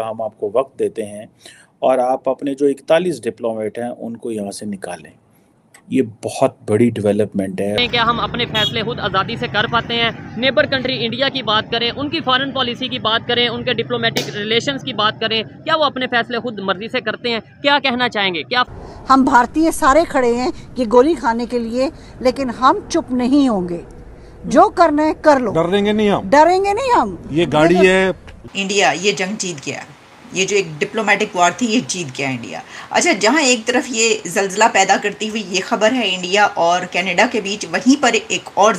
का हम आपको वक्त देते हैं और आप अपने जो 41 डिप्लोमेट हैं उनको यहाँ से निकालें। ये बहुत बड़ी डेवलपमेंट है। क्या हम अपने फैसले खुद आज़ादी से कर पाते हैं? नेबर कंट्री इंडिया की बात करें, उनकी फॉरेन पॉलिसी की बात करें, उनके डिप्लोमेटिक रिलेशंस की बात करें, क्या वो अपने फैसले खुद मर्जी से करते हैं? क्या कहना चाहेंगे? क्या हम भारतीय सारे खड़े हैं कि गोली खाने के लिए, लेकिन हम चुप नहीं होंगे। जो करना है कर लो, डरेंगे नहीं हम। ये गाड़ी है। इंडिया ये जंग जीत गया, ये जो एक डिप्लोमेटिक वॉर थी ये जीत गया इंडिया। अच्छा, जहां एक तरफ ये जल्जला पैदा करती हुई ये खबर है इंडिया और कनाडा के बीच, वहीं पर एक और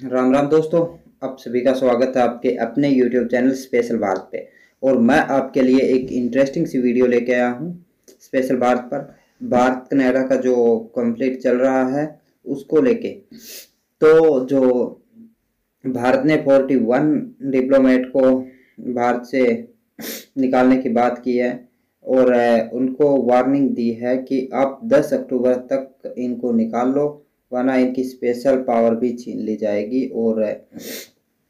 राम राम दोस्तों, आप सभी का स्वागत है आपके अपने YouTube चैनल स्पेशल भारत पे। और मैं आपके लिए एक इंटरेस्टिंग सी वीडियो लेके आया हूँ स्पेशल भारत पर। भारत कनाडा का जो कॉन्फ्लिक्ट चल रहा है उसको लेके। तो जो भारत ने 41 डिप्लोमेट को भारत से निकालने की बात की है और उनको वार्निंग दी है कि आप 10 अक्टूबर तक इनको निकाल लो, वरना इनकी स्पेशल पावर भी छीन ली जाएगी। और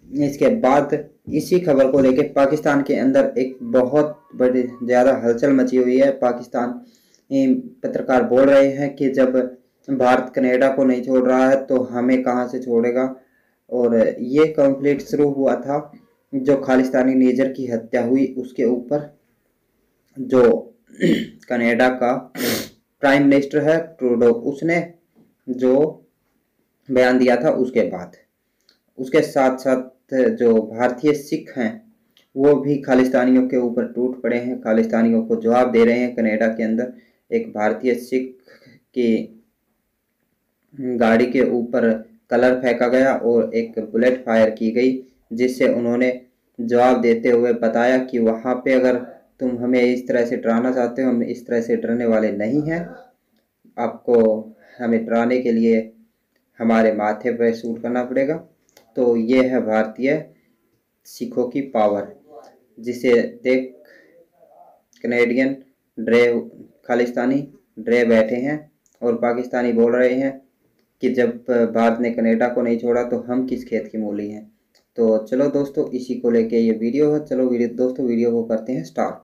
इसके बाद इसी खबर को लेके पाकिस्तान के अंदर एक बहुत बड़ी ज़्यादा हलचल मची हुई है। पाकिस्तान पत्रकार बोल रहे हैं कि जब भारत कनाडा को नहीं छोड़ रहा है तो हमें कहां से छोड़ेगा। और ये कॉन्फ्लिक्ट शुरू हुआ था जो खालिस्तानी नेजर की हत्या हुई उसके ऊपर, जो कनाडा का प्राइम मिनिस्टर है ट्रूडो, उसने जो बयान दिया था उसके बाद। उसके साथ साथ जो भारतीय सिख हैं वो भी खालिस्तानियों के ऊपर टूट पड़े हैं, खालिस्तानियों को जवाब दे रहे हैं। कनाडा के अंदर एक भारतीय सिख की गाड़ी के ऊपर कलर फेंका गया और एक बुलेट फायर की गई, जिससे उन्होंने जवाब देते हुए बताया कि वहाँ पे अगर तुम हमें इस तरह से डराना चाहते हो, हम इस तरह से डरने वाले नहीं हैं। आपको हमें डराने के लिए हमारे माथे पर शूट करना पड़ेगा। तो ये है भारतीय सिखों की पावर, जिसे देख कनेडियन डरे, खालिस्तानी डरे बैठे हैं और पाकिस्तानी बोल रहे हैं कि जब भारत ने कनाडा को नहीं छोड़ा तो हम किस खेत की मूली हैं। तो चलो दोस्तों, इसी को लेके ये वीडियो है। चलो वीडियो को करते हैं स्टार्ट।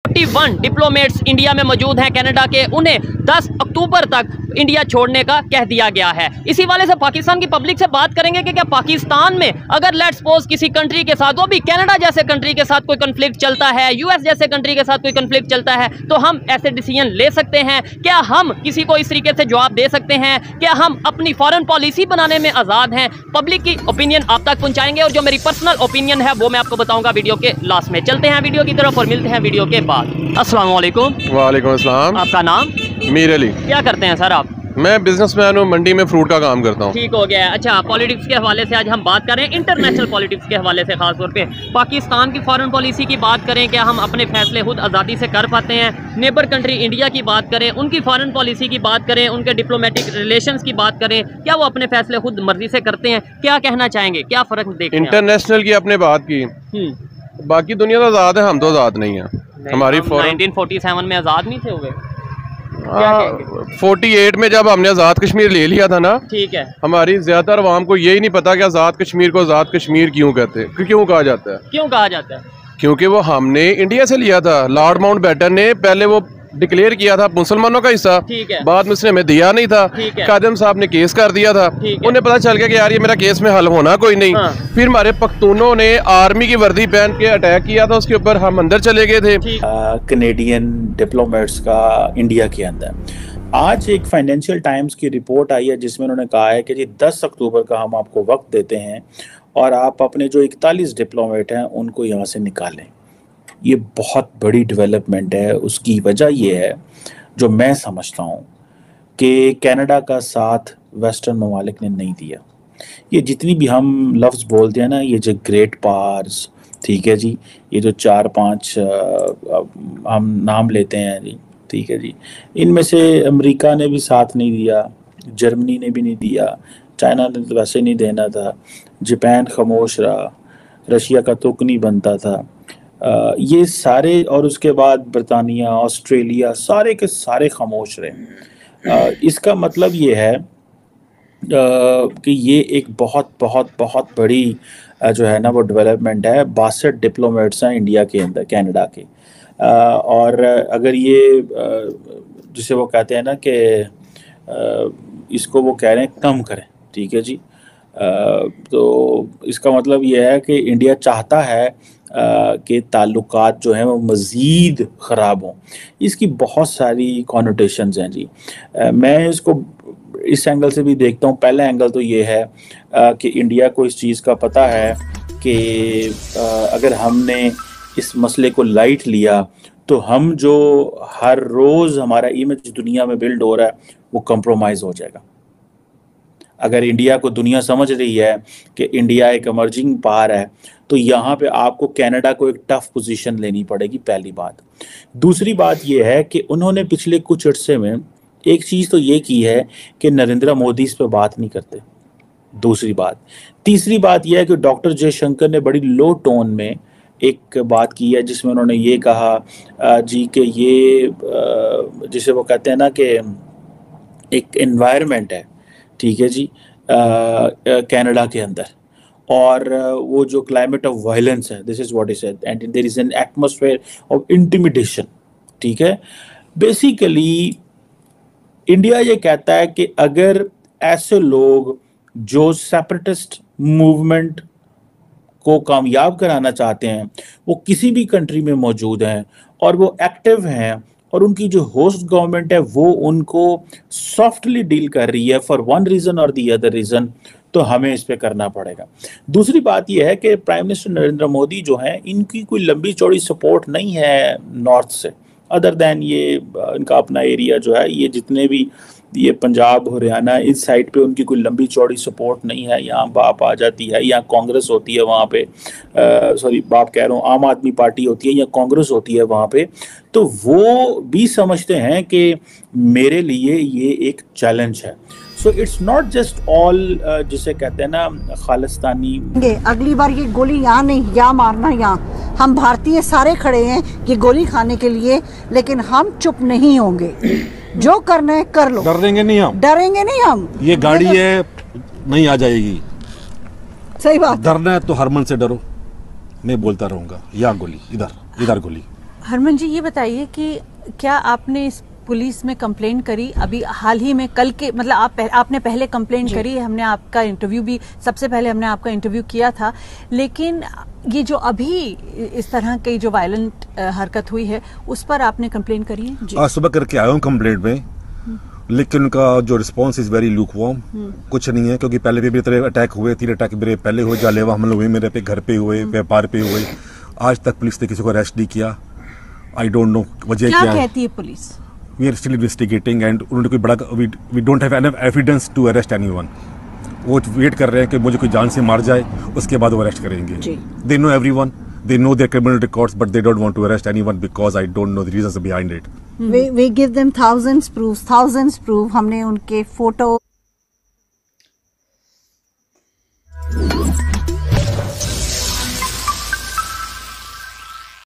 41 डिप्लोमेट्स इंडिया में मौजूद हैं कनाडा के, उन्हें 10 अक्टूबर तक इंडिया छोड़ने का कह दिया गया है। इसी वाले से पाकिस्तान की पब्लिक से बात करेंगे कि क्या पाकिस्तान में अगर लेट्स सपोज किसी कंट्री के साथ, वो भी कनाडा जैसे कंट्री के साथ कोई कॉन्फ्लिक्ट चलता है, यूएस जैसे कंट्री के साथ कोई कॉन्फ्लिक्ट चलता है, तो हम ऐसे डिसीजन ले सकते हैं? क्या हम किसी को इस तरीके से जवाब दे सकते हैं? क्या हम अपनी फॉरेन पॉलिसी बनाने में आज़ाद हैं? पब्लिक की ओपिनियन आप तक पहुँचाएंगे और जो मेरी पर्सनल ओपिनियन है वो मैं आपको बताऊँगा वीडियो के लास्ट में। चलते हैं वीडियो की तरफ और मिलते हैं वीडियो के बाद। अस्सलाम वालेकुम। वालेकुम अस्सलाम। आपका नाम? मीर अली। क्या करते हैं सर आप? मैं बिजनेसमैन हूँ, मंडी में फ्रूट का काम करता हूँ। ठीक हो गया है। अच्छा, पॉलिटिक्स के हवाले से आज हम बात करें, इंटरनेशनल पॉलिटिक्स के हवाले से खास तौर पे पाकिस्तान की फॉरेन पॉलिसी की बात करें। क्या हम अपने फैसले खुद आज़ादी से कर पाते हैं? नेबर कंट्री इंडिया की बात करें, उनकी फॉरेन पॉलिसी की बात करें, उनके डिप्लोमेटिक रिलेशंस की बात करें, क्या वो अपने फैसले खुद मर्जी से करते हैं? क्या कहना चाहेंगे? क्या फ़र्क देखते हैं? इंटरनेशनल की आपने बात की, बाकी दुनिया तो आज़ाद है, हम तो आज़ाद नहीं है। हमारी 1947 में आज़ाद नहीं थे हुए? 48 में जब हमने आज़ाद कश्मीर ले लिया था ना, ठीक है, हमारी ज्यादातर आवाम को यही नहीं पता कि आज़ाद कश्मीर को आज़ाद कश्मीर क्यों कहते हैं, क्यों कहा जाता है? क्यों कहा जाता है? क्योंकि वो हमने इंडिया से लिया था। लॉर्ड माउंटबेटन ने पहले वो डिक्लेयर किया था मुसलमानों का हिस्सा, बाद में उसने हमें दिया नहीं था। कादम साहब ने केस कर दिया था, उन्हें पता चल गया कि यार ये मेरा केस में हल होना कोई नहीं। फिर हमारे पख्तूनों ने आर्मी की वर्दी पहन के अटैक किया था उसके ऊपर, हम अंदर चले गए थे। कनेडियन डिप्लोमेट्स का इंडिया के अंदर आज एक फाइनेंशियल टाइम्स की रिपोर्ट आई है जिसमें उन्होंने कहा है कि जी 10 अक्टूबर का हम आपको वक्त देते हैं और आप अपने जो 41 डिप्लोमेट हैं उनको यहाँ से निकालें। ये बहुत बड़ी डेवलपमेंट है। उसकी वजह ये है, जो मैं समझता हूँ, कि कनाडा का साथ वेस्टर्न ममालिक ने नहीं दिया। ये जितनी भी हम लफ्ज़ बोलते हैं ना, ये जो ग्रेट पावर्स, ठीक है जी, ये जो 4-5 हम नाम लेते हैं जी, ठीक है जी, इनमें से अमेरिका ने भी साथ नहीं दिया, जर्मनी ने भी नहीं दिया, चाइना ने तो वैसे नहीं देना था, जापान खामोश रहा, रशिया का तुक नहीं बनता था, ये सारे, और उसके बाद बरतानिया, ऑस्ट्रेलिया, सारे के सारे खामोश रहे। इसका मतलब ये है कि ये एक बहुत बहुत बहुत बड़ी जो है ना वो डेवलपमेंट है। 62 डिप्लोमेट्स हैं इंडिया के अंदर, कनाडा के। और अगर ये जिसे वो कहते हैं ना कि इसको वो कह रहे हैं कम करें, ठीक है जी, तो इसका मतलब ये है कि इंडिया चाहता है कि ताल्लुकात जो हैं वो मज़ीद ख़राब हों। इसकी बहुत सारी कॉनोटेशंस हैं जी। मैं इसको इस एंगल से भी देखता हूँ। पहला एंगल तो ये है कि इंडिया को इस चीज़ का पता है कि अगर हमने इस मसले को लाइट लिया तो हम जो हर रोज़ हमारा इमेज दुनिया में बिल्ड हो रहा है वो कंप्रोमाइज़ हो जाएगा। अगर इंडिया को दुनिया समझ रही है कि इंडिया एक इमर्जिंग पावर है, तो यहाँ पे आपको कनाडा को एक टफ पोजीशन लेनी पड़ेगी, पहली बात। दूसरी बात ये है कि उन्होंने पिछले कुछ अर्से में एक चीज़ तो ये की है कि नरेंद्र मोदी इस पर बात नहीं करते, दूसरी बात। तीसरी बात यह है कि डॉक्टर जयशंकर ने बड़ी लो टोन में एक बात की है जिसमें उन्होंने ये कहा जी कि ये जिसे वो कहते हैं ना कि एक एनवायरनमेंट है, ठीक है जी, कनाडा के अंदर, और वो जो क्लाइमेट ऑफ वायलेंस है, this is what he said, and there is an atmosphere of intimidation, ठीक है। बेसिकली इंडिया ये कहता है कि अगर ऐसे लोग जो सेपरेटिस्ट मूवमेंट को कामयाब कराना चाहते हैं वो किसी भी कंट्री में मौजूद हैं और वो एक्टिव हैं और उनकी जो होस्ट गवर्नमेंट है वो उनको सॉफ्टली डील कर रही है फॉर वन रीज़न और दी अदर रीज़न, तो हमें इस पे करना पड़ेगा। दूसरी बात यह है कि प्राइम मिनिस्टर नरेंद्र मोदी जो हैं इनकी कोई लंबी चौड़ी सपोर्ट नहीं है नॉर्थ से, अदर दैन ये इनका अपना एरिया जो है, ये जितने भी ये पंजाब हरियाणा इस साइड पे उनकी कोई लंबी चौड़ी सपोर्ट नहीं है। यहाँ बाप आ जाती है, यहाँ कांग्रेस होती है, वहाँ पे सॉरी बाप कह रहा हूँ, आम आदमी पार्टी होती है या कांग्रेस होती है वहाँ पे, तो वो भी समझते हैं कि मेरे लिए ये एक चैलेंज है। So it's not just all जिसे कहते हैं ना खालिस्तानी। अगली बार ये गोली यहाँ नहीं, यहाँ मारना यहाँ। हम भारतीय सारे खड़े हैं ये गोली खाने के लिए, लेकिन हम चुप नहीं होंगे। जो करना है कर लो, डरेंगे नहीं हम, डरेंगे नहीं हम। ये गाड़ी है नहीं आ जाएगी, सही बात। डरना है तो हरमन से डरो, मैं बोलता रहूंगा। यहाँ गोली, इधर गोली। हरमन जी ये बताइए कि क्या आपने इस पुलिस में कंप्लेंट करी अभी हाल ही में, कल के मतलब आपने पहले कंप्लेंट करी, हमने आपका इंटरव्यू भी, सबसे पहले हमने आपका इंटरव्यू किया था, लेकिन ये जो अभी इस तरह की जो वायलेंट हरकत हुई है उस पर आपने कंप्लेंट करी है? आज सुबह करके आया हूँ कंप्लेंट में, लेकिन उनका जो रिस्पांस इज वेरी लूकवार्म। कुछ नहीं है, क्योंकि पहले भी मेरे तरह अटैक हुए, 3 अटैक मेरे पहले हुए, जालेवा हमले हुए मेरे पे, घर पे हुए, व्यापार पे हुए। आज तक पुलिस ने किसी को अरेस्ट नहीं किया। आई डोंट नो वजह क्या है। कहती है police? We are still investigating and उन्होंने कोई बड़ा, we don't have enough evidence to arrest anyone. वो वेट कर रहे हैं कि मुझे कोई जान से मार जाए, उसके बाद वो अरेस्ट करेंगे। They know everyone, they know their criminal records, but they don't want to arrest anyone because I don't know the reasons behind it. We give them thousands proof. हमने उनके फोटो